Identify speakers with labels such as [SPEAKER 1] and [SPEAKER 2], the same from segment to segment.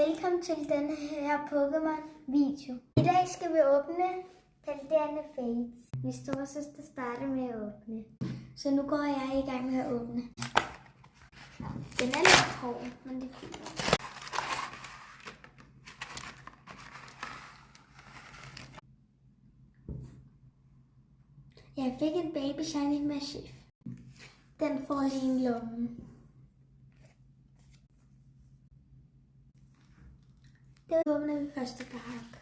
[SPEAKER 1] Velkommen til denne her Pokémon-video. I dag skal vi åbne Paldeana Fates. Min storesøster starter med at åbne. Så nu går jeg i gang med at åbne. Den er lidt hård, men det er fint. Jeg fik en Baby Shiny Massive. Den får lige en lomme. Det åbner vi første pakke.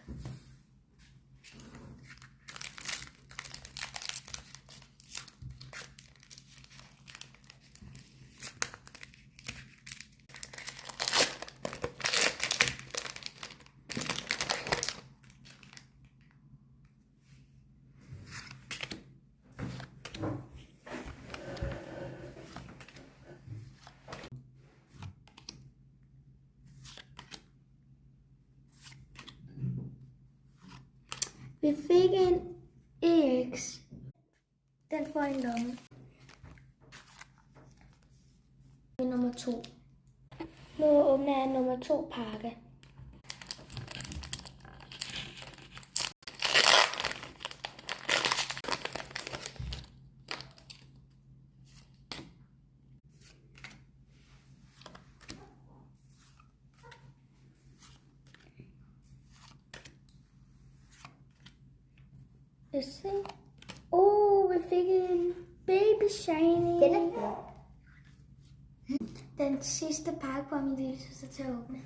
[SPEAKER 1] Vi fik en EX. Den får en lomme. Nummer 2. Nu åbner jeg nummer 2 pakke. Lad os se. Vi fik en Baby Shiny. Den er fed. Den sidste pakke på min lille søster til at åbne.